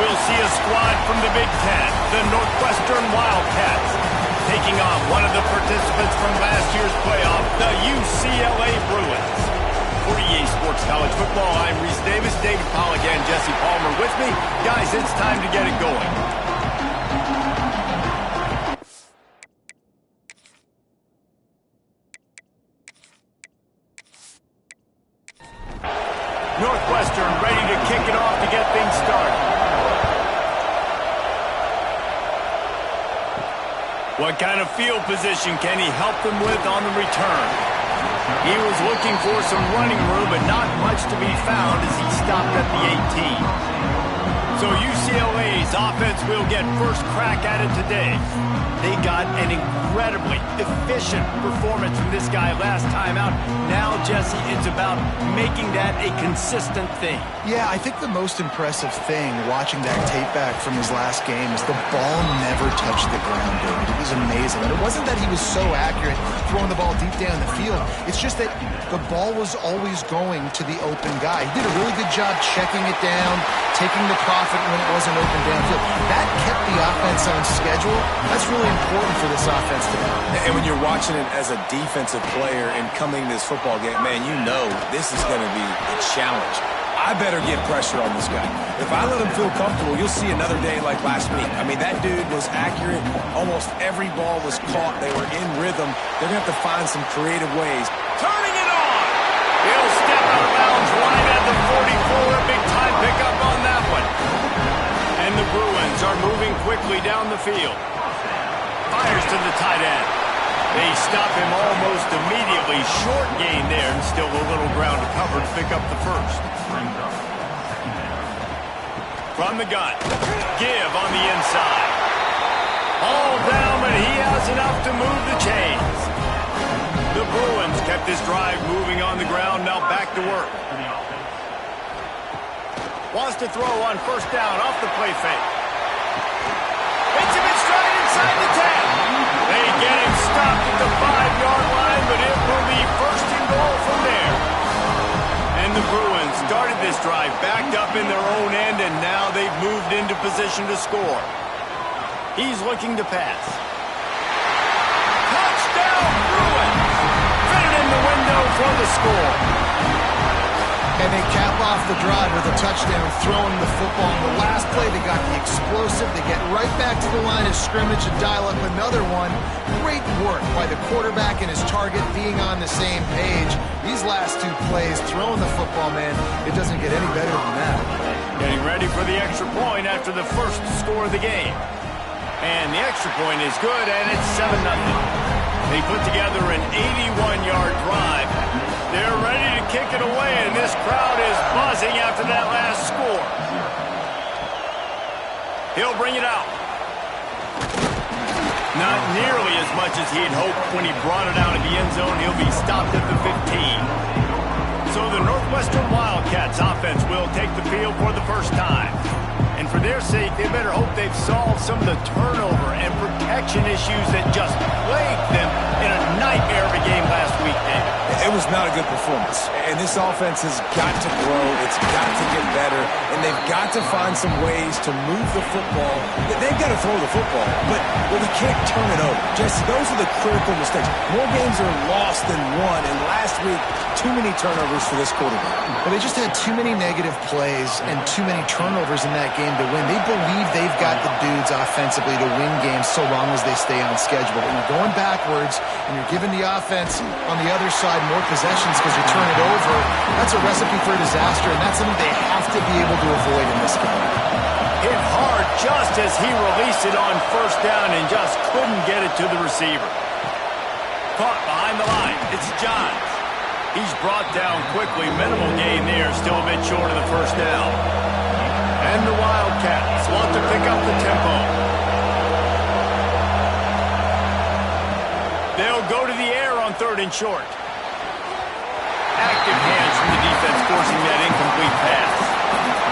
we'll see a squad from the Big Ten, the Northwestern Wildcats, taking on one of the participants from last year's playoff, the UCLA Bruins. For EA Sports College Football, I'm Reese Davis, David Pollock, and Jesse Palmer with me. Guys, it's time to get it going. Northwestern ready to kick it off to get things started. What kind of field position can he help them with on the return? He was looking for some running room, but not much to be found as he stopped at the 18. So UCLA's offense will get first crack at it today. They got an incredibly efficient performance from this guy last time out. Now, Jesse, it's about making that a consistent thing. Yeah, I think the most impressive thing watching that tape back from his last game is the ball never touched the ground, David. It was amazing. And it wasn't that he was so accurate throwing the ball deep down the field. It's just that the ball was always going to the open guy. He did a really good job checking it down, taking the profit when it wasn't open downfield. That kept the offense on schedule. That's really important for this offense today. And when you're watching it as a defensive player and coming to this football game, man, you know this is going to be a challenge. I better get pressure on this guy. If I let him feel comfortable, you'll see another day like last week. I mean, that dude was accurate. Almost every ball was caught. They were in rhythm. They're going to have to find some creative ways. Turning it on. He'll step out of bounds right at the 44. A big time pickup on that one. And the Bruins are moving quickly down the field. Fires to the tight end. They stop him almost immediately. Short gain there, and still a little ground to cover to pick up the first. From the gun. Give on the inside. All down, but he has enough to move the chains. The Bruins kept this drive moving on the ground. Now back to work. Wants to throw on first down off the play fake. Hits him in stride inside the 10. They get him stopped at the 5-yard line, but it will be first and goal from there. And the Bruins started this drive backed up in their own end, and now they've moved into position to score. He's looking to pass. Touchdown, Bruins! Fitted in the window for the score. And they cap off the drive with a touchdown, throwing the football. In the last play, they got the explosive. They get right back to the line of scrimmage and dial up another one. Great work by the quarterback and his target being on the same page. These last two plays, throwing the football, man, it doesn't get any better than that. Getting ready for the extra point after the first score of the game. And the extra point is good, and it's 7-0. They put together an 81-yard drive. They're ready to kick it away, and this crowd is buzzing after that last score. He'll bring it out. Not nearly as much as he'd hoped when he brought it out of the end zone. He'll be stopped at the 15. So the Northwestern Wildcats offense will take the field for the first time. And for their sake, they better hope they've solved some of the turnover and protection issues that just plagued them in a nightmare of a game last week, David. It was not a good performance. And this offense has got to grow. It's got to get better. And they've got to find some ways to move the football. They've got to throw the football, but we can't turn it over. Jesse, those are the critical mistakes. More games are lost than won. And last week, too many turnovers for this quarterback. Well, they just had too many negative plays and too many turnovers in that game to win. They believe they've got the dudes offensively to win games so long as they stay on schedule. But when you're going backwards and you're giving the offense on the other side more possessions because you turn it over, that's a recipe for disaster, and that's something they have to be able to avoid in this game. Hit hard just as he released it on first down and just couldn't get it to the receiver. Caught behind the line. It's Johns. He's brought down quickly. Minimal gain there. Still a bit short of the first down. And the Wildcats want to pick up the tempo. They'll go to the air on 3rd and short. Active hands from the defense forcing that incomplete pass.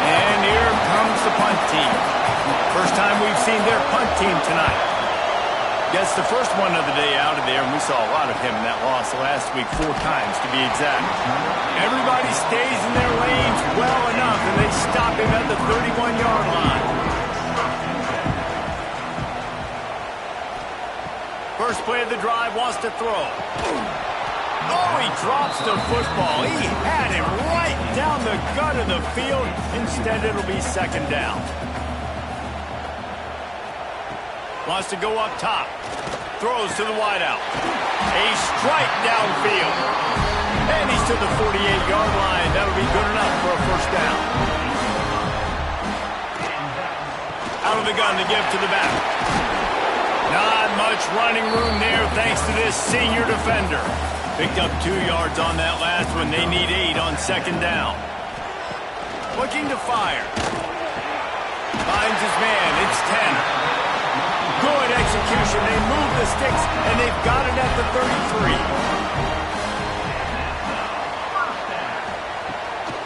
And here comes the punt team. First time we've seen their punt team tonight. Gets the first one of the day out of there, and we saw a lot of him in that loss last week, 4 times to be exact. Everybody stays in their lanes well enough, and they stop him at the 31-yard line. First play of the drive, wants to throw. Oh, he drops the football. He had him right down the gut of the field. Instead, it'll be second down. Wants to go up top. Throws to the wideout. A strike downfield. And he's to the 48-yard line. That'll be good enough for a first down. Out of the gun to give to the back. Not much running room there thanks to this senior defender. Picked up 2 yards on that last one. They need 8 on second down. Looking to fire. Finds his man. It's 10. Good execution. They move the sticks, and they've got it at the 33.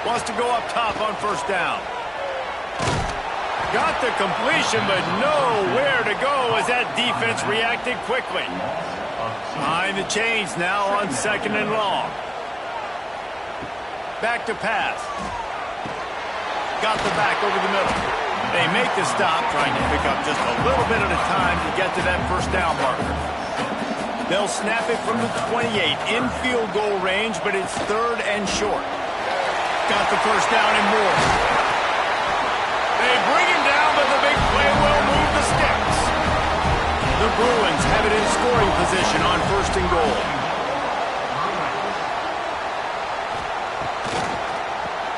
Wants to go up top on first down. Got the completion, but nowhere to go as that defense reacted quickly. Behind the chains now on second and long. Back to pass. Got the back over the middle. They make the stop, trying to pick up just a little bit at a time to get to that first down marker. They'll snap it from the 28 in field goal range, but it's third and short. Got the first down and more. They bring him down, but the big play will move the sticks. The Bruins have it in scoring position on first and goal.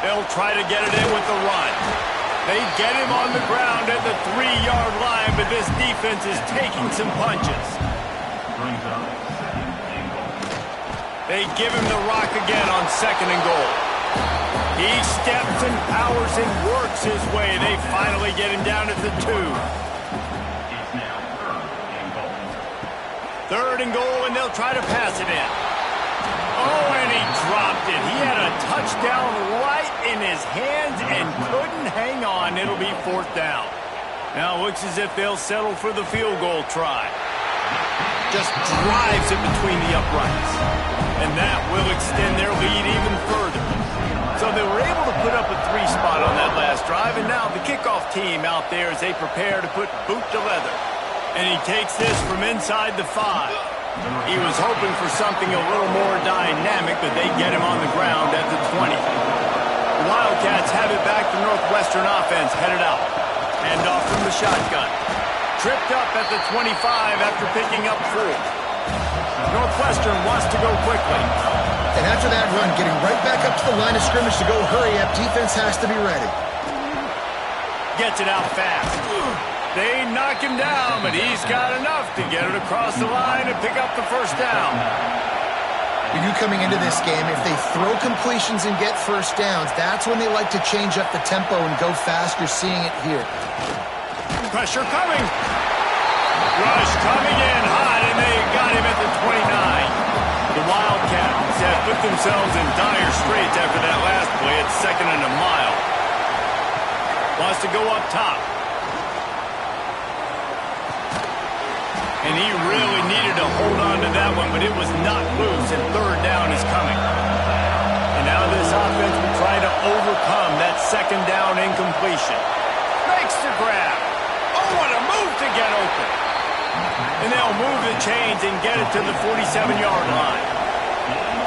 They'll try to get it in with the run. They get him on the ground at the 3-yard line, but this defense is taking some punches. They give him the rock again on second and goal. He steps and powers and works his way. They finally get him down at the 2. Third and goal, and they'll try to pass it in. Oh, and he dropped it. He had a touchdown right in his hands and couldn't hang on. It'll be fourth down. Now it looks as if they'll settle for the field goal try. Just drives it between the uprights. And that will extend their lead even further. So they were able to put up a 3 spot on that last drive, and now the kickoff team out there as they prepare to put boot to leather. And he takes this from inside the 5. He was hoping for something a little more dynamic, but they get him on the ground at the 20. The Wildcats have it back to Northwestern offense headed out. Hand off from the shotgun. Tripped up at the 25 after picking up 4. Northwestern wants to go quickly. And after that run, getting right back up to the line of scrimmage to go hurry up, defense has to be ready. Gets it out fast. They knock him down, but he's got enough to get it across the line and pick up the first down. You knew coming into this game, if they throw completions and get first downs, that's when they like to change up the tempo and go fast. You're seeing it here. Pressure coming. Rush coming in hot, and they got him at the 29. The Wildcats have put themselves in dire straits after that last play at second and a mile. Wants to go up top. And he really needed to hold on to that one, but it was not loose, and third down is coming. And now this offense will try to overcome that second down incompletion. Makes the grab. Oh, what a move to get open. And they'll move the chains and get it to the 47-yard line.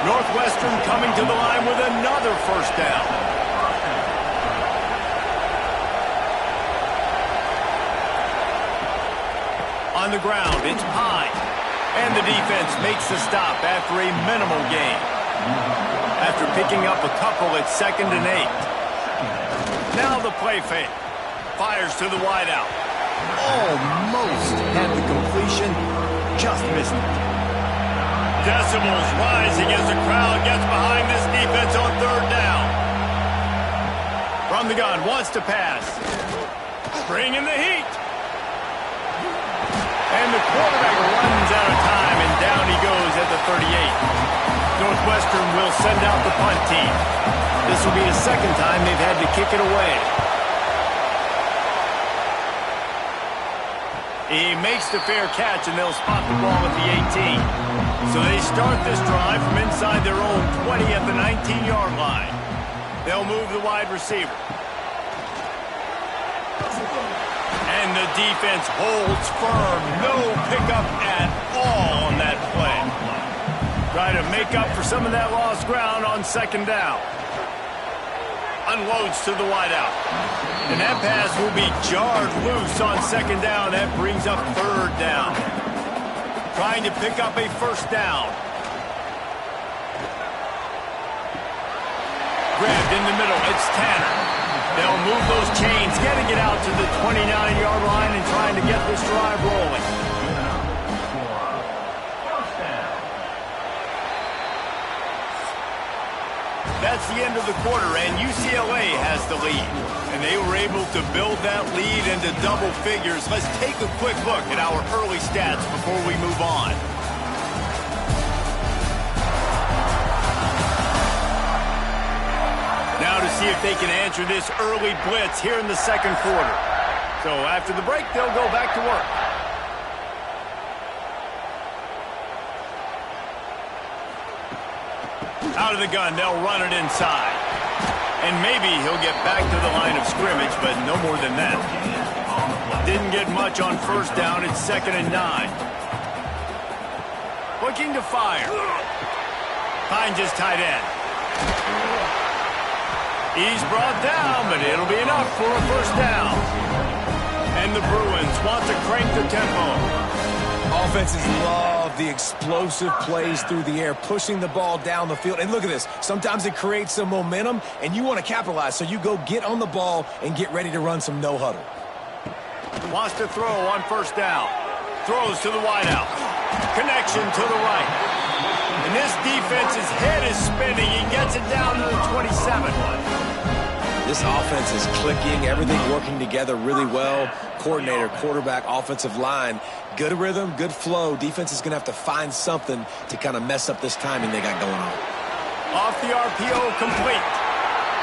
Northwestern coming to the line with another first down. On the ground, it's Pine. And the defense makes the stop after a minimal gain. After picking up a couple at second and 8. Now the play fake. Fires to the wideout. Almost had the completion. Just missed it. Decibels rising as the crowd gets behind this defense on third down. From the gun, wants to pass. Bringing the heat. And the quarterback runs out of time, and down he goes at the 38. Northwestern will send out the punt team. This will be the second time they've had to kick it away. He makes the fair catch, and they'll spot the ball at the 18. So they start this drive from inside their own 20 at the 19-yard line. They'll move the wide receiver. And the defense holds firm. No pickup at all on that play. Try to make up for some of that lost ground on second down. Unloads to the wideout. And that pass will be jarred loose on second down. That brings up third down. Trying to pick up a first down. Grabbed in the middle. It's Tanner. They'll move those chains, getting it out to the 29-yard line and trying to get this drive rolling. That's the end of the quarter, and UCLA has the lead. And they were able to build that lead into double figures. Let's take a quick look at our early stats before we move on. Now to see if they can answer this early blitz here in the second quarter. So after the break, they'll go back to work. Out of the gun, they'll run it inside. And maybe he'll get back to the line of scrimmage, but no more than that. Didn't get much on first down. It's 2nd and 9. Looking to fire. Finds his tight end. He's brought down, but it'll be enough for a first down. And the Bruins want to crank the tempo. Offenses love the explosive plays through the air, pushing the ball down the field. And look at this. Sometimes it creates some momentum, and you want to capitalize. So you go get on the ball and get ready to run some no-huddle. Wants to throw on first down. Throws to the wideout. Connection to the right. And this defense's head is spinning. He gets it down to the 27. This offense is clicking, everything working together really well. Coordinator, quarterback, offensive line, good rhythm, good flow. Defense is going to have to find something to kind of mess up this timing they got going on. Off the RPO, complete.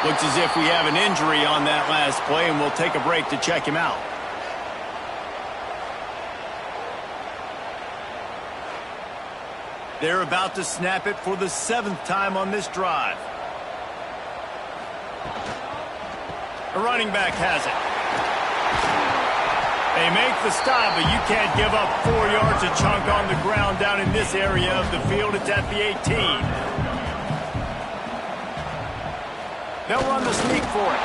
Looks as if we have an injury on that last play, and we'll take a break to check him out. They're about to snap it for the 7th time on this drive. The running back has it. They make the stop, but you can't give up 4 yards a chunk on the ground down in this area of the field. It's at the 18. They'll run the sneak for it.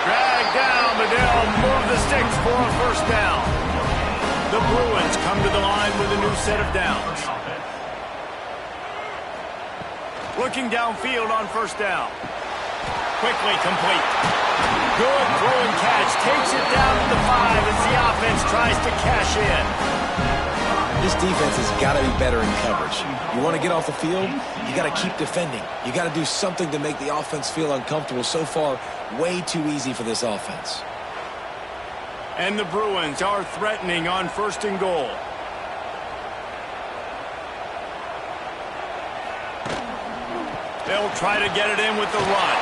Drag down, but they'll move the sticks for a first down. The Bruins come to the line with a new set of downs. Looking downfield on first down. Quickly complete. Good throw and catch. Takes it down to the 5 as the offense tries to cash in. This defense has got to be better in coverage. You want to get off the field, you got to keep defending. You got to do something to make the offense feel uncomfortable. So far, way too easy for this offense. And the Bruins are threatening on 1st and goal. They'll try to get it in with the run.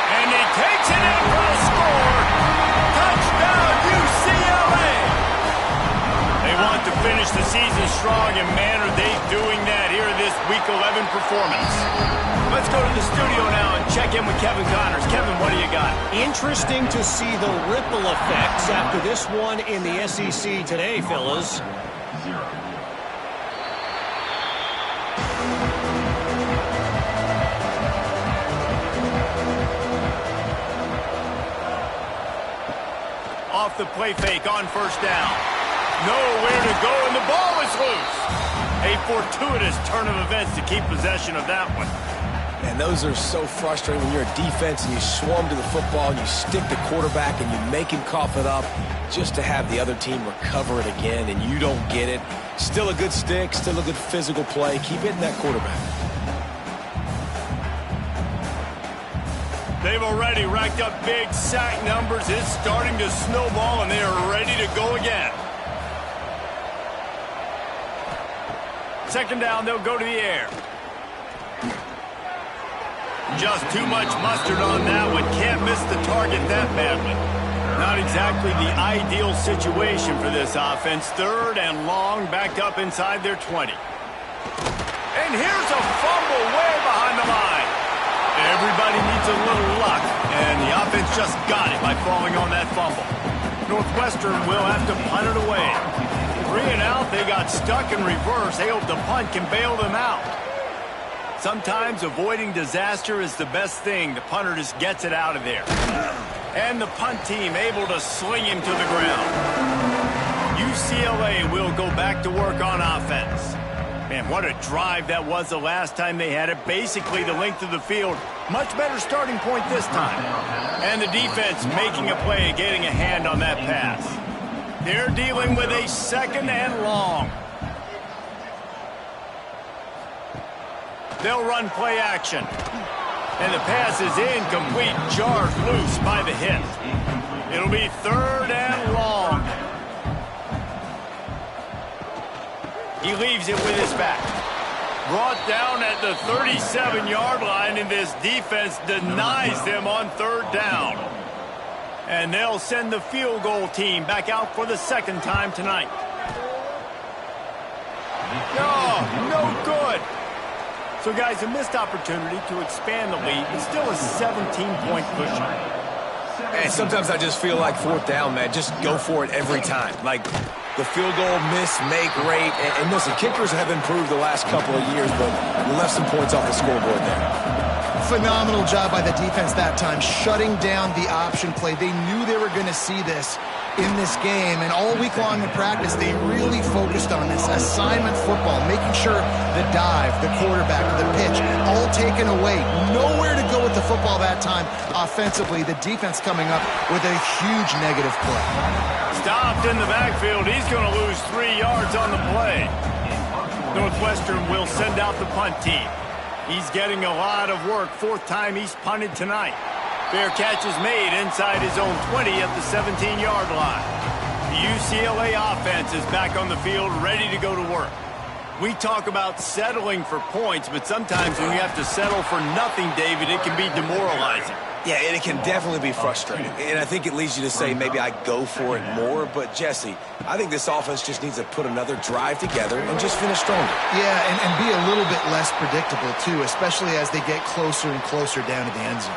And he takes it in for a score. Touchdown, UCLA! They want to finish the season strong, and man, are they doing that here in this Week 11 performance. Let's go to the studio now and check in with Kevin Connors. Kevin, what do you got? Interesting to see the ripple effects after this one in the SEC today, fellas. Off the play fake on first down. Nowhere to go, and the ball is loose. A fortuitous turn of events to keep possession of that one. And those are so frustrating when you're a defense and you swarm to the football and you stick the quarterback and you make him cough it up just to have the other team recover it again and you don't get it. Still a good stick, still a good physical play. Keep hitting that quarterback. They've already racked up big sack numbers. It's starting to snowball, and they are ready to go again. Second down, they'll go to the air. Just too much mustard on that one. Can't miss the target that badly. Not exactly the ideal situation for this offense. 3rd and long, backed up inside their 20. And here's a fumble way behind the line. Everybody needs a little luck, and the offense just got it by falling on that fumble. Northwestern will have to punt it away. 3 and out, they got stuck in reverse. They hope the punt can bail them out. Sometimes avoiding disaster is the best thing. The punter just gets it out of there. And the punt team able to sling him to the ground. UCLA will go back to work on offense. Man, what a drive that was the last time they had it. Basically the length of the field. Much better starting point this time. And the defense making a play, getting a hand on that pass. They're dealing with a 2nd and long. They'll run play action. And the pass is incomplete, jarred loose by the hit. It'll be 3rd and long. He leaves it with his back. Brought down at the 37-yard line, and this defense denies them on 3rd down. And they'll send the field goal team back out for the 2nd time tonight. Oh, no good. So, guys, a missed opportunity to expand the lead, but still a 17-point cushion. And sometimes I just feel like 4th down, man. Just go for it every time. Like the field goal miss-make rate. And listen, kickers have improved the last couple of years, but left some points off the scoreboard there. Phenomenal job by the defense that time, shutting down the option play. They knew they were going to see this in this game, and all week long in practice, they really focused on this assignment football, making sure the dive, the quarterback, the pitch, all taken away. Nowhere to go with the football that time. Offensively, the defense coming up with a huge negative play. Stopped in the backfield. He's going to lose 3 yards on the play. Northwestern will send out the punt team. He's getting a lot of work. 4th time he's punted tonight. Fair catch is made inside his own 20 at the 17-yard line. The UCLA offense is back on the field, ready to go to work. We talk about settling for points, but sometimes when you have to settle for nothing, David, it can be demoralizing. Yeah, and it can definitely be frustrating. And I think it leads you to say maybe I go for it more. But, Jesse, I think this offense just needs to put another drive together and just finish stronger. Yeah, and be a little bit less predictable, too, especially as they get closer and closer down to the end zone.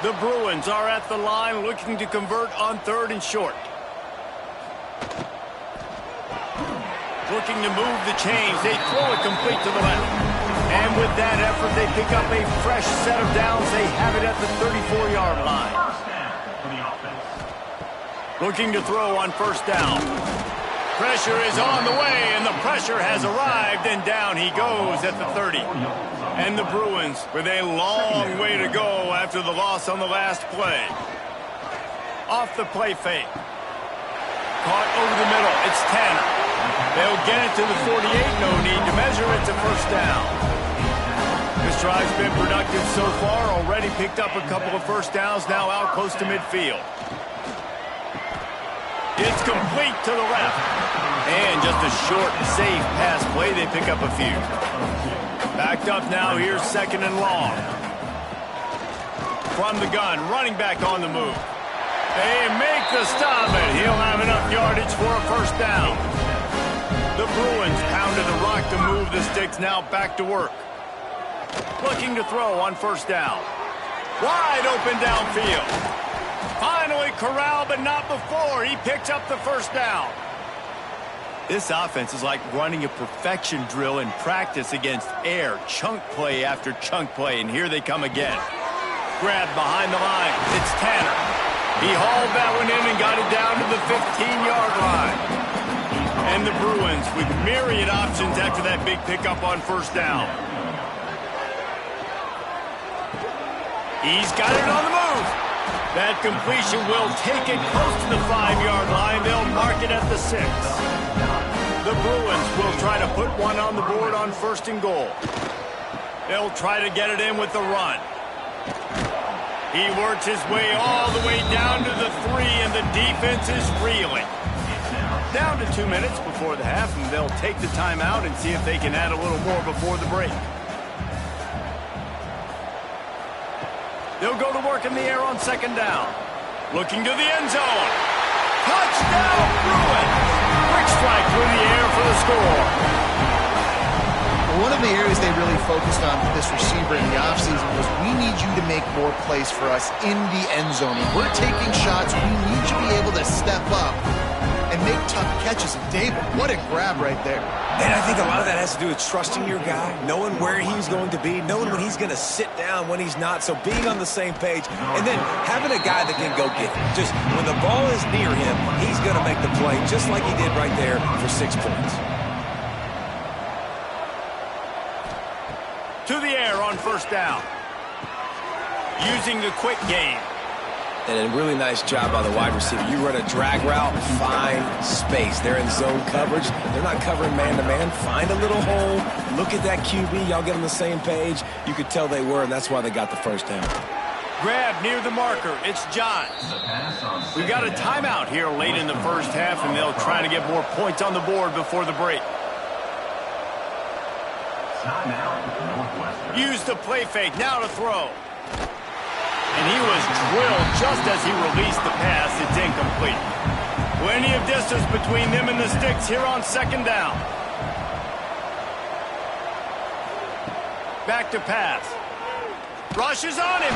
The Bruins are at the line looking to convert on 3rd and short. Looking to move the chains. They throw it complete to the left. And with that effort, they pick up a fresh set of downs. They have it at the 34-yard line. Looking to throw on 1st down. Pressure is on the way, and the pressure has arrived, and down he goes at the 30. And the Bruins with a long way to go after the loss on the last play. Off the play fake. Caught over the middle. It's Tanner. They'll get it to the 48. No need to measure it to 1st down. This drive's been productive so far. Already picked up a couple of 1st downs. Now out close to midfield. It's complete to the left. And just a short, safe pass play. They pick up a few. Backed up now. Here's 2nd and long. From the gun. Running back on the move. They make the stop, and he'll have enough yardage for a 1st down. The Bruins pounded the rock to move the sticks. Now back to work. Looking to throw on 1st down. Wide open downfield. Finally corralled, but not before. He picks up the 1st down. This offense is like running a perfection drill in practice against air. Chunk play after chunk play, and here they come again. Grabbed behind the line. It's Tanner. He hauled that one in and got it down to the 15-yard line. And the Bruins with myriad options after that big pickup on 1st down. He's got it on the move. That completion will take it close to the 5-yard line. They'll mark it at the 6. The Bruins will try to put one on the board on 1st and goal. They'll try to get it in with the run. He works his way all the way down to the 3, and the defense is reeling. Down to 2 minutes before the half, and they'll take the timeout and see if they can add a little more before the break. They'll go to work in the air on 2nd down. Looking to the end zone. Touchdown, Bruins. Quick strike through the air for the score. One of the areas they really focused on with this receiver in the offseason was we need you to make more plays for us in the end zone. When we're taking shots, we need you to be able to step up and make tough catches. And David, what a grab right there. And I think a lot of that has to do with trusting your guy, knowing where he's going to be, knowing when he's going to sit down, when he's not. So being on the same page, and then having a guy that can go get it. Just when the ball is near him, he's going to make the play, just like he did right there for 6 points. To the air on first down. Using the quick game. And a really nice job by the wide receiver. You run a drag route, find space. They're in zone coverage. They're not covering man-to-man. Find a little hole. Look at that QB. Y'all get on the same page. You could tell they were, and that's why they got the first down. Grab near the marker. It's Johns. We've got a timeout here late in the first half, and they'll try to get more points on the board before the break. Use the play fake. Now to throw. And he was drilled just as he released the pass. It's incomplete. Plenty of distance between them and the sticks here on second down. Back to pass. Rush is on him.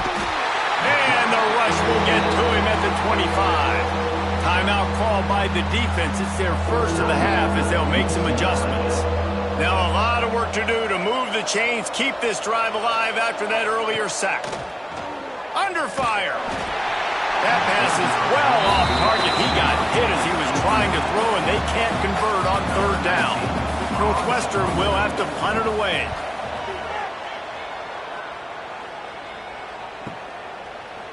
And the rush will get to him at the 25. Timeout called by the defense. It's their first of the half as they'll make some adjustments. Now a lot of work to do to move the chains, keep this drive alive after that earlier sack. Under fire. That pass is well off target. He got hit as he was trying to throw, and they can't convert on third down. Northwestern will have to punt it away.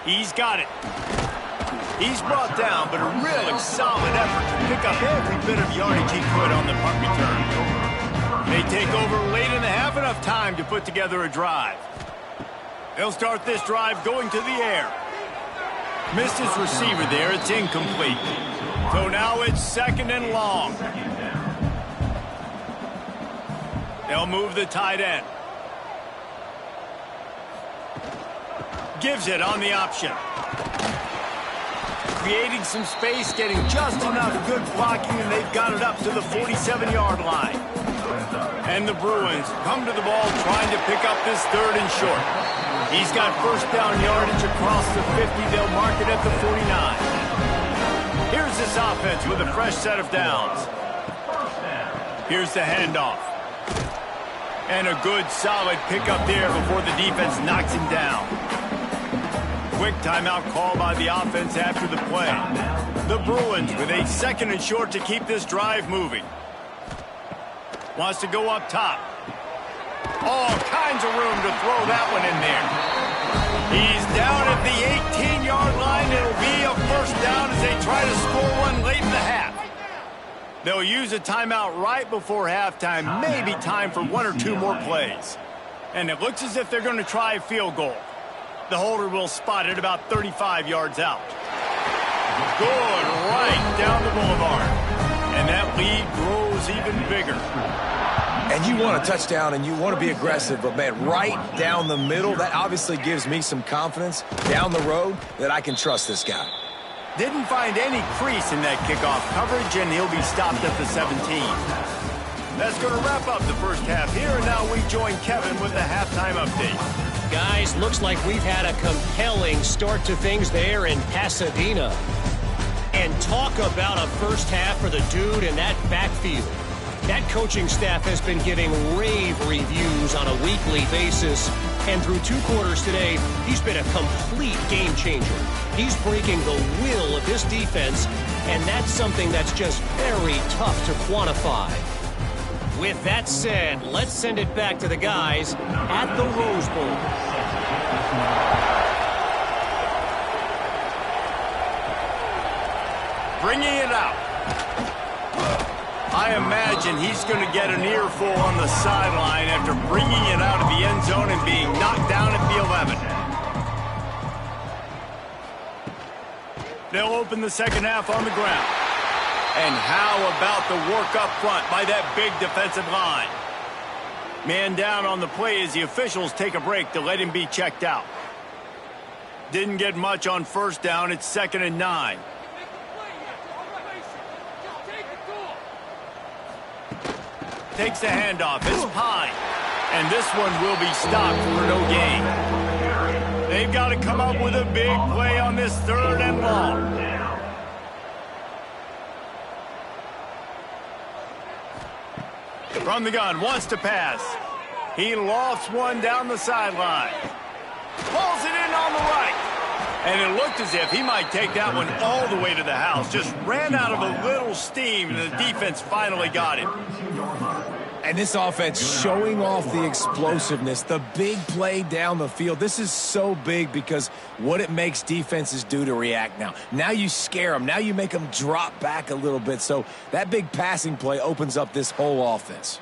He's got it. He's brought down, but a really solid effort to pick up every bit of yardage he could on the punt return. They take over late in the half, enough time to put together a drive. They'll start this drive going to the air. Missed his receiver there. It's incomplete. So now it's second and long. They'll move the tight end. Gives it on the option. Creating some space, getting just enough good blocking, and they've got it up to the 47-yard line. And the Bruins come to the ball trying to pick up this third and short. He's got first down yardage across the 50. They'll mark it at the 49. Here's this offense with a fresh set of downs. Here's the handoff. And a good, solid pickup there before the defense knocks him down. Quick timeout call by the offense after the play. The Bruins with a second and short to keep this drive moving. Wants to go up top. All kinds of room to throw that one in there. He's down at the 18-yard line. It'll be a first down as they try to score one late in the half. They'll use a timeout right before halftime. Maybe time for one or two more plays. And it looks as if they're going to try a field goal. The holder will spot it about 35 yards out. Good, right down the boulevard. And that lead grows even bigger. And you want a touchdown and you want to be aggressive, but, man, right down the middle, that obviously gives me some confidence down the road that I can trust this guy. Didn't find any crease in that kickoff coverage, and he'll be stopped at the 17. That's going to wrap up the first half here, and now we join Kevin with the halftime update. Guys, looks like we've had a compelling start to things there in Pasadena. And talk about a first half for the dude in that backfield. That coaching staff has been giving rave reviews on a weekly basis. And through 2 quarters today, he's been a complete game changer. He's breaking the will of this defense, and that's something that's just very tough to quantify. With that said, let's send it back to the guys at the Rose Bowl. Bringing it out. I imagine he's going to get an earful on the sideline after bringing it out of the end zone and being knocked down at the 11. They'll open the second half on the ground. And how about the work up front by that big defensive line? Man down on the play as the officials take a break to let him be checked out. Didn't get much on first down. It's 2nd and 9. Takes the handoff. It's Pine. And this one will be stopped for no gain. They've got to come up with a big play on this 3rd and long. From the gun, wants to pass. He lofts one down the sideline. Pulls it in on the right. And it looked as if he might take that one all the way to the house. Just ran out of a little steam, and the defense finally got him. And this offense showing off the explosiveness, the big play down the field. This is so big because what it makes defenses do to react now. Now you scare them. Now you make them drop back a little bit. So that big passing play opens up this whole offense.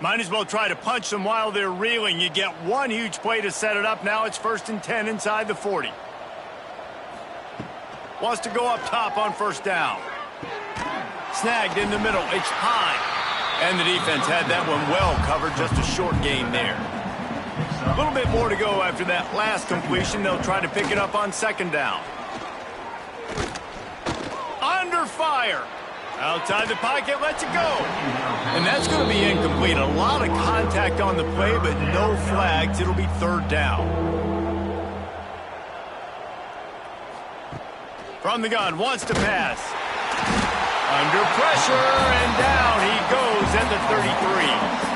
Might as well try to punch them while they're reeling. You get one huge play to set it up. Now it's 1st and 10 inside the 40. Wants to go up top on first down. Snagged in the middle. It's Pine. And the defense had that one well covered. Just a short gain there. A little bit more to go after that last completion. They'll try to pick it up on 2nd down. Under fire. Outside the pocket, lets it go. And that's going to be incomplete. A lot of contact on the play, but no flags. It'll be 3rd down. From the gun, wants to pass. Under pressure, and down he goes at the 33.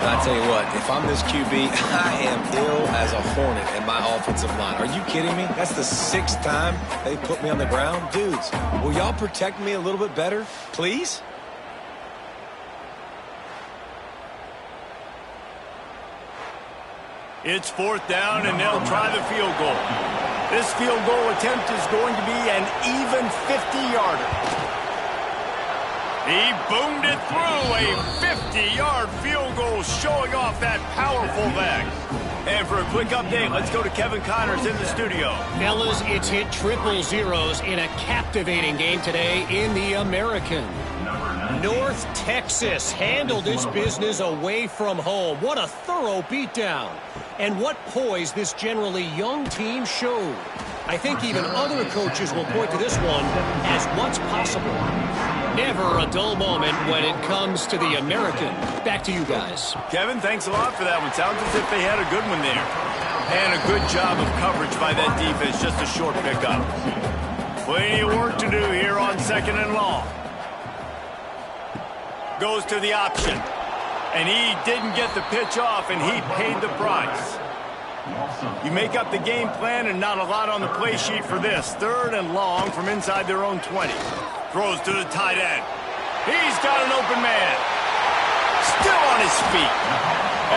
But I tell you what, if I'm this QB, I am ill as a hornet in my offensive line. Are you kidding me? That's the 6th time they've put me on the ground. Dudes, will y'all protect me a little bit better, please? It's 4th down, and they'll try the field goal. This field goal attempt is going to be an even 50-yarder. He boomed it through, a 50-yard field goal showing off that powerful leg. And for a quick update, let's go to Kevin Connors in the studio. Fellas, it's hit triple zeros in a captivating game today in the American. North Texas handled its business away from home. What a thorough beatdown. And what poise this generally young team showed. I think even other coaches will point to this one as what's possible. Never a dull moment when it comes to the American. Back to you guys. Kevin, thanks a lot for that one. Sounds as if they had a good one there. And a good job of coverage by that defense. Just a short pickup. Plenty of work to do here on 2nd and long. Goes to the option. And he didn't get the pitch off, and he paid the price. You make up the game plan, and not a lot on the play sheet for this. 3rd and long from inside their own 20. Throws to the tight end. He's got an open man. Still on his feet.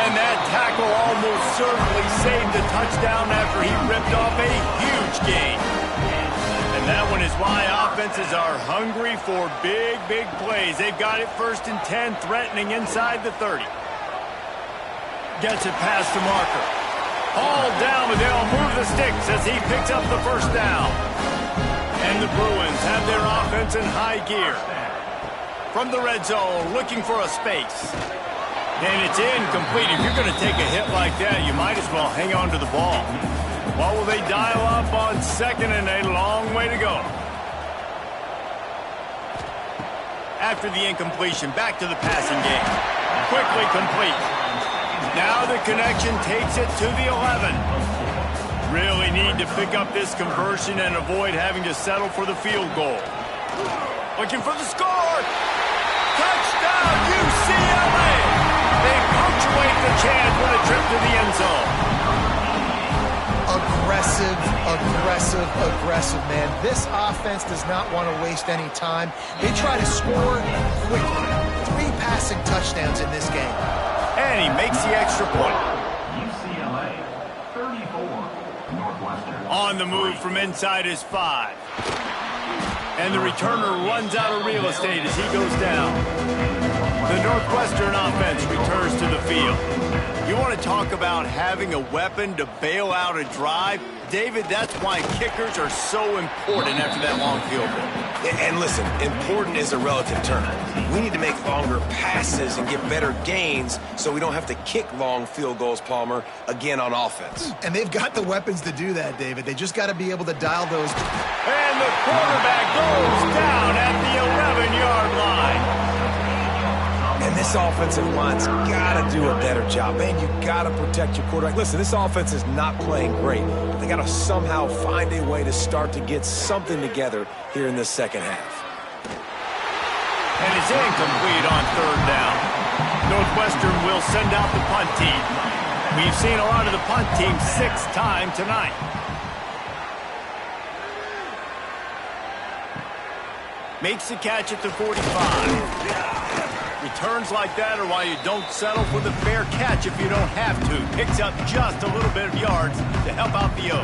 And that tackle almost certainly saved the touchdown after he ripped off a huge gain. And that one is why offenses are hungry for big, big plays. They've got it 1st and 10, threatening inside the 30. Gets it past the marker. All down, but they'll move the sticks as he picks up the 1st down. And the Bruins have their offense in high gear. From the red zone, looking for a space. And it's incomplete. If you're going to take a hit like that, you might as well hang on to the ball. What will they dial up on 2nd and a long way to go? After the incompletion, back to the passing game. Quickly complete. Now the connection takes it to the 11. Really need to pick up this conversion and avoid having to settle for the field goal. Looking for the score. Touchdown, UCLA. They punctuate the chance with a trip to the end zone. Aggressive, aggressive, aggressive, man. This offense does not want to waste any time. They try to score quickly. 3 passing touchdowns in this game. And he makes the extra point. UCLA, 34, Northwestern. On the move from inside his 5. And the returner runs out of real estate as he goes down. The Northwestern offense returns to the field. You want to talk about having a weapon to bail out a drive? David, that's why kickers are so important after that long field goal. And listen, important is a relative term. We need to make longer passes and get better gains so we don't have to kick long field goals, Palmer, again on offense. And they've got the weapons to do that, David. They just got to be able to dial those. And the quarterback goes down at the 11-yard line. And this offensive line's got to do a better job. Man, you got to protect your quarterback. Listen, this offense is not playing great, but they got to somehow find a way to start to get something together here in this second half. And it's incomplete on third down. Northwestern will send out the punt team. We've seen a lot of the punt team 6 times tonight. Makes the catch at the 45. Returns like that are why you don't settle for the fair catch if you don't have to. Picks up just a little bit of yards to help out the O.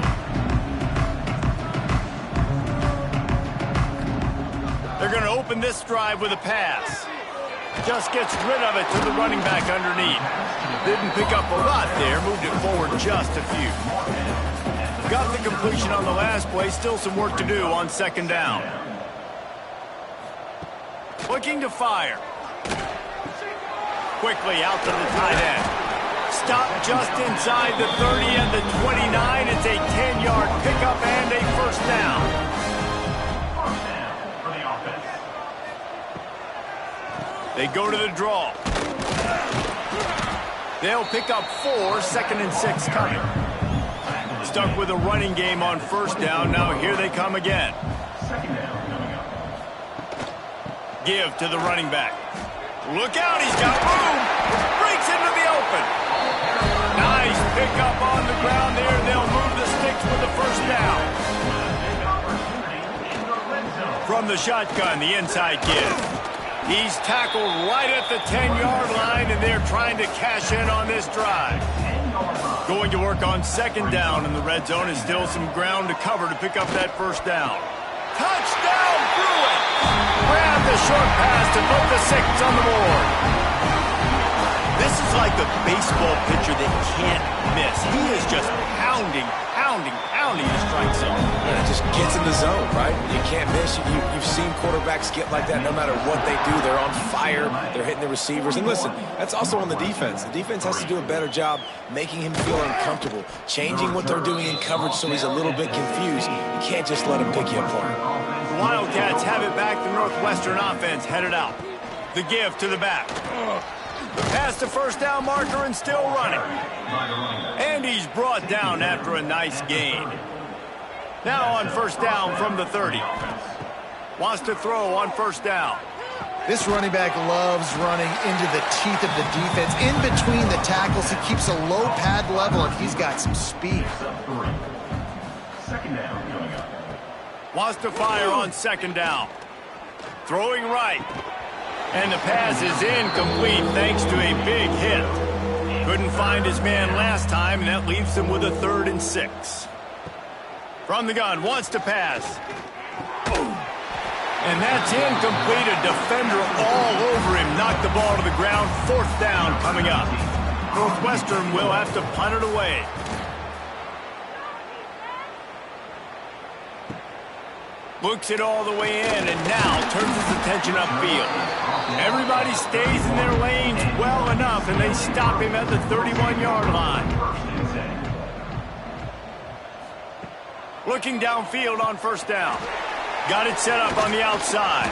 They're going to open this drive with a pass. Just gets rid of it to the running back underneath. Didn't pick up a lot there, moved it forward just a few. Got the completion on the last play, still some work to do on second down. Looking to fire. Quickly out to the tight end. Stop just inside the 30 and the 29. It's a 10-yard pickup and a first down. They go to the draw. They'll pick up 4, 2nd and 6 coming. Stuck with a running game on first down. Now here they come again. Give to the running back. Look out, he's got room. Breaks into the open. Nice pickup on the ground there. They'll move the sticks with the first down. From the shotgun, the inside give. He's tackled right at the 10-yard line, and they're trying to cash in on this drive. Going to work on second down in the red zone is still some ground to cover to pick up that first down. Touchdown, Bruin! Grab the short pass to put the 6 on the board. This is like a baseball pitcher that can't miss. He is just pounding his strike zone. And it just gets in the zone, right? You can't miss. You've seen quarterbacks get like that no matter what they do. They're on fire. They're hitting the receivers. And listen, that's also on the defense. The defense has to do a better job making him feel uncomfortable, changing what they're doing in coverage so he's a little bit confused. You can't just let him pick you apart. The Wildcats have it back. The Northwestern offense headed out. The give to the back. Past the first down marker and still running. And he's brought down after a nice gain. Now on first down from the 30. Wants to throw on first down. This running back loves running into the teeth of the defense. In between the tackles, he keeps a low pad level, and he's got some speed. Second down coming up. Wants to fire on second down. Throwing right. And the pass is incomplete thanks to a big hit. Couldn't find his man last time, and that leaves him with a 3rd and 6. From the gun, wants to pass. And that's incomplete. A defender all over him. Knocked the ball to the ground. 4th down coming up. Northwestern will have to punt it away. Looks it all the way in, and now turns his attention upfield. Everybody stays in their lanes well enough, and they stop him at the 31-yard line. Looking downfield on first down. Got it set up on the outside.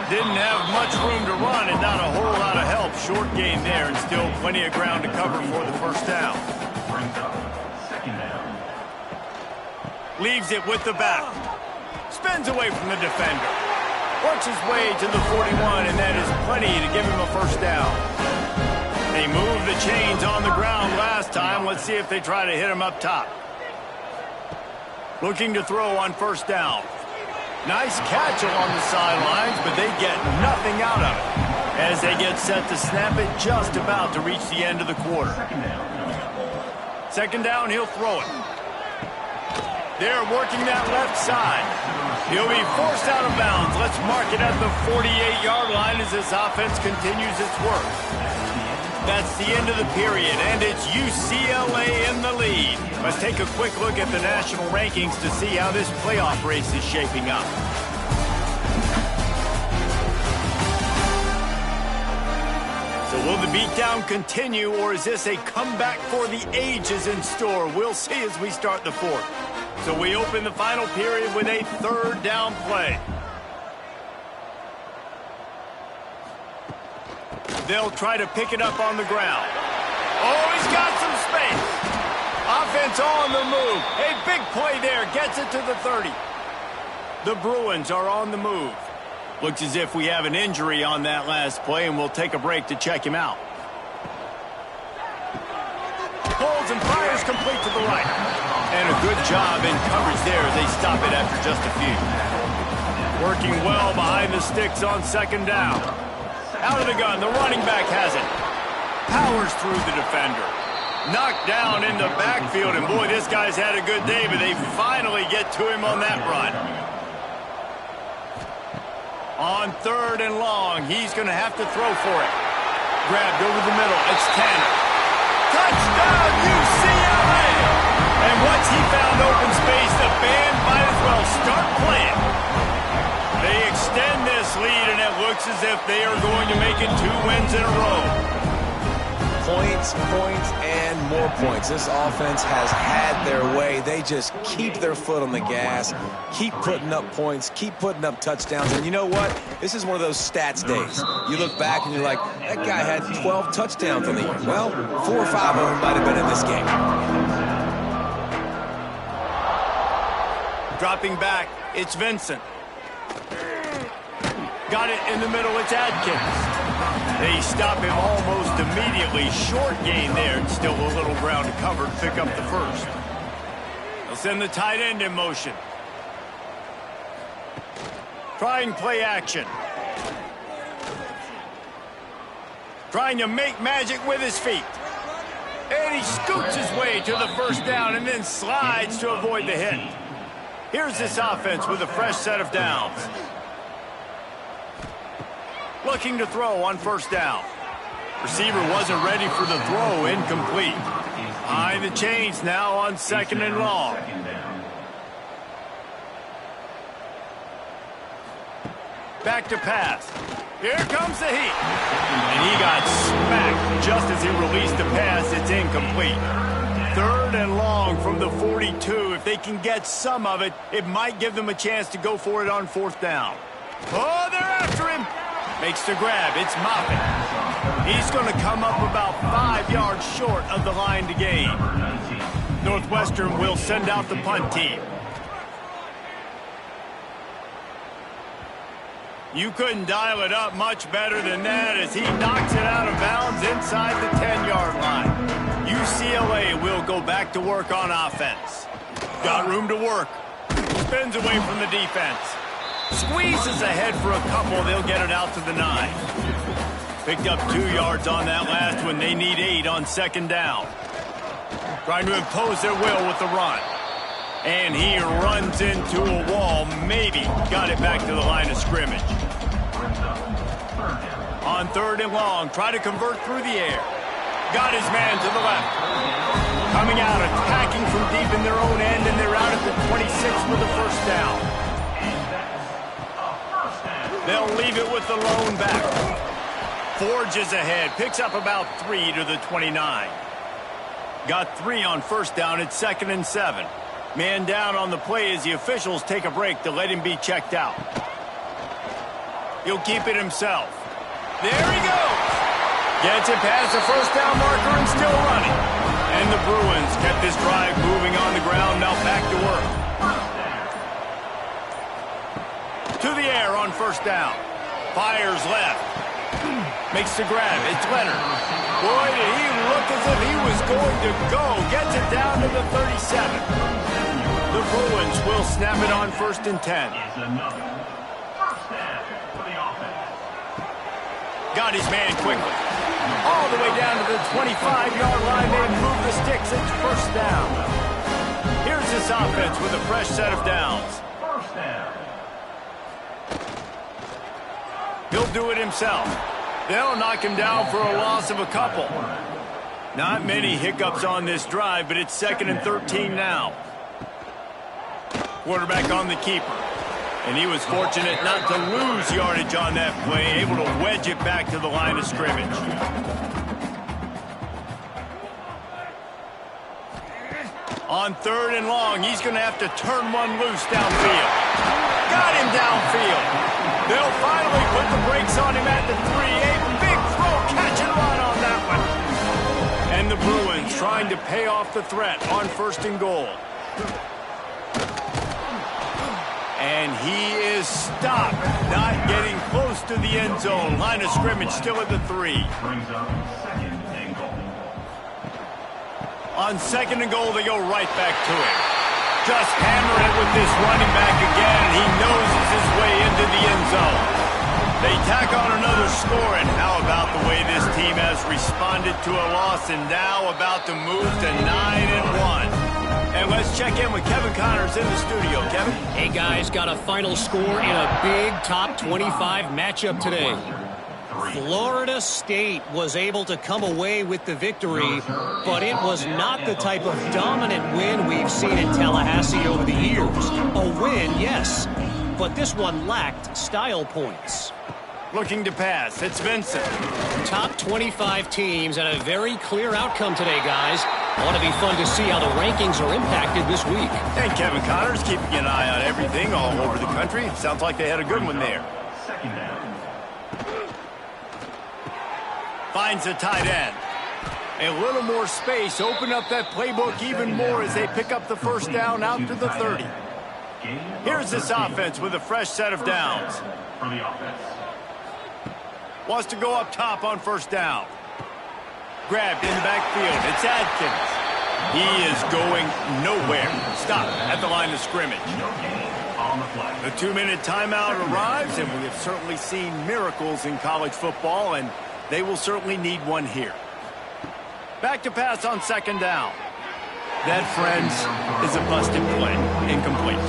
Didn't have much room to run and not a whole lot of help. Short gain there and still plenty of ground to cover for the first down. Leaves it with the back. Spins away from the defender. Works his way to the 41, and that is plenty to give him a first down. They moved the chains on the ground last time. Let's see if they try to hit him up top. Looking to throw on first down. Nice catch along the sidelines, but they get nothing out of it. As they get set to snap it, just about to reach the end of the quarter. Second down, he'll throw it. They're working that left side. He'll be forced out of bounds. Let's mark it at the 48-yard line as this offense continues its work. That's the end of the period, and it's UCLA in the lead. Let's take a quick look at the national rankings to see how this playoff race is shaping up. So will the beatdown continue, or is this a comeback for the ages in store? We'll see as we start the fourth. So we open the final period with a third down play. They'll try to pick it up on the ground. Oh, he's got some space. Offense on the move. A big play there. Gets it to the 30. The Bruins are on the move. Looks as if we have an injury on that last play, and we'll take a break to check him out. Pulls and fires complete to the right. And a good job in coverage there. They stop it after just a few. Working well behind the sticks on second down. Out of the gun, the running back has it. Powers through the defender. Knocked down in the backfield, and boy, this guy's had a good day, but they finally get to him on that run. On third and long, he's going to have to throw for it. Grabbed over the middle, it's 10. Touchdown, UCLA! And once he found open space, the band might as well start playing. They extend this lead, and it looks as if they are going to make it 2 wins in a row. Points, points, and more points. This offense has had their way. They just keep their foot on the gas, keep putting up points, keep putting up touchdowns. And you know what? This is one of those stats days. You look back and you're like, that guy had 12 touchdowns on the year. Well, 4 or 5 of them might have been in this game. Dropping back, it's Vincent. Got it in the middle, it's Adkins. They stop him almost immediately. Short gain there, and still a little ground to cover to pick up the first. They'll send the tight end in motion. Trying play action. Trying to make magic with his feet. And he scoots his way to the first down and then slides to avoid the hit. Here's this offense with a fresh set of downs. Looking to throw on first down. Receiver wasn't ready for the throw, incomplete. Behind the chains now on second and long. Back to pass. Here comes the heat. And he got smacked just as he released the pass. It's incomplete. Third and long from the 42. If they can get some of it, it might give them a chance to go for it on fourth down. Oh, they're after him. Makes the grab. It's Moffett. He's going to come up about 5 yards short of the line to gain. Northwestern will send out the punt team. You couldn't dial it up much better than that as he knocks it out of bounds inside the 10-yard line. UCLA will go back to work on offense. Got room to work. Spins away from the defense. Squeezes ahead for a couple. They'll get it out to the 9. Picked up 2 yards on that last one. They need 8 on second down. Trying to impose their will with the run. And he runs into a wall. Maybe got it back to the line of scrimmage. On third and long, try to convert through the air. Got his man to the left. Coming out, attacking from deep in their own end, and they're out at the 26 with the first down. They'll leave it with the lone back. Forges ahead, picks up about 3 to the 29. Got 3 on first down at 2nd and 7. Man down on the play as the officials take a break to let him be checked out. He'll keep it himself. There he goes. Gets it past the first down marker and still running. And the Bruins kept this drive moving on the ground, now back to work. To the air on first down. Fires left. Makes the grab. It's Leonard. Boy, did he look as if he was going to go. Gets it down to the 37. The Bruins will snap it on 1st and 10. Got his man quickly. All the way down to the 25-yard line. They move the sticks. It's first down. Here's this offense with a fresh set of downs. He'll do it himself. They'll knock him down for a loss of a couple. Not many hiccups on this drive, but it's 2nd and 13 now. Quarterback on the keeper. And he was fortunate not to lose yardage on that play, able to wedge it back to the line of scrimmage. On 3rd and long, he's going to have to turn one loose downfield. Got him downfield. They'll finally put the brakes on him at the 3. A big throw, catch and run on that one. And the Bruins trying to pay off the threat on 1st and goal. And he is stopped, not getting close to the end zone. Line of scrimmage still at the 3. Brings up 2nd and goal. On 2nd and goal, they go right back to it. Just hammer it with this running back again. He noses his way into the end zone. They tack on another score, and how about the way this team has responded to a loss and now about to move to 9-1. And let's check in with Kevin Connors in the studio. Kevin? Hey, guys, got a final score in a big top 25 matchup today. Florida State was able to come away with the victory, but it was not the type of dominant win we've seen in Tallahassee over the years. A win, yes, but this one lacked style points. Looking to pass, it's Vincent. Top 25 teams and a very clear outcome today, guys. Ought to be fun to see how the rankings are impacted this week. And Kevin Connors keeping an eye on everything all over the country. Sounds like they had a good one there. 2nd down. Finds a tight end. A little more space. Open up that playbook even more as they pick up the 1st down out to the 30. Here's this offense with a fresh set of downs. For the offense. Wants to go up top on 1st down. Grabbed in the backfield. It's Adkins. He is going nowhere. Stop at the line of scrimmage. No gain on the play. The 2-minute timeout arrives, and we have certainly seen miracles in college football, and they will certainly need one here. Back to pass on 2nd down. That, friends, is a busted play. Incomplete.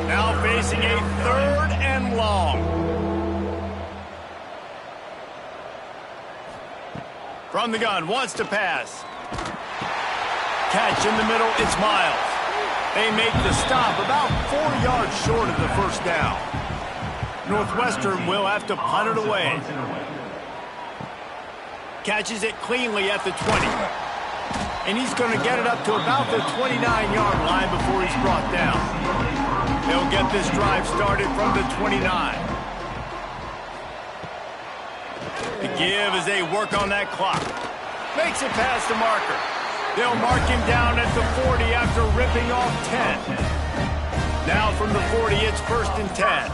Now facing a 3rd and long. From the gun, wants to pass. Catch in the middle, it's Miles. They make the stop about 4 yards short of the 1st down. Northwestern will have to punt it away. Catches it cleanly at the 20. And he's going to get it up to about the 29-yard line before he's brought down. They'll get this drive started from the 29. The give as they work on that clock. Makes it past the marker. They'll mark him down at the 40 after ripping off 10. Now from the 40, it's 1st and 10.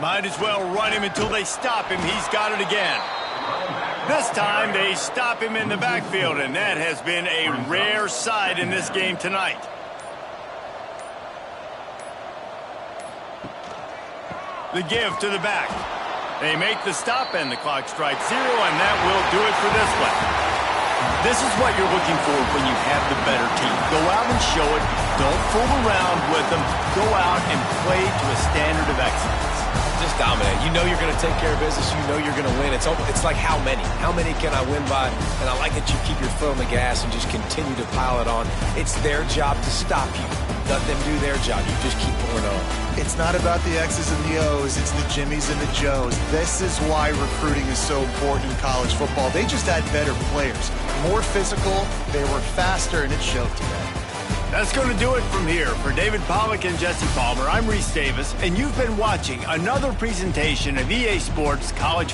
Might as well run him until they stop him. He's got it again. This time they stop him in the backfield, and that has been a rare sight in this game tonight. The give to the back. They make the stop, and the clock strikes 0, and that will do it for this one. This is what you're looking for when you have the better team. Go out and show it. Don't fool around with them. Go out and play to a standard of excellence. Just dominate. You know you're going to take care of business. You know you're going to win. It's like how many? How many can I win by? And I like that you keep your foot on the gas and just continue to pile it on. It's their job to stop you. Let them do their job. You just keep pouring on. It's not about the X's and the O's. It's the Jimmies and the Joes. This is why recruiting is so important in college football. They just had better players. More physical. They were faster, and it showed today. That's going to do it from here. For David Pollack and Jesse Palmer, I'm Reese Davis, and you've been watching another presentation of EA Sports College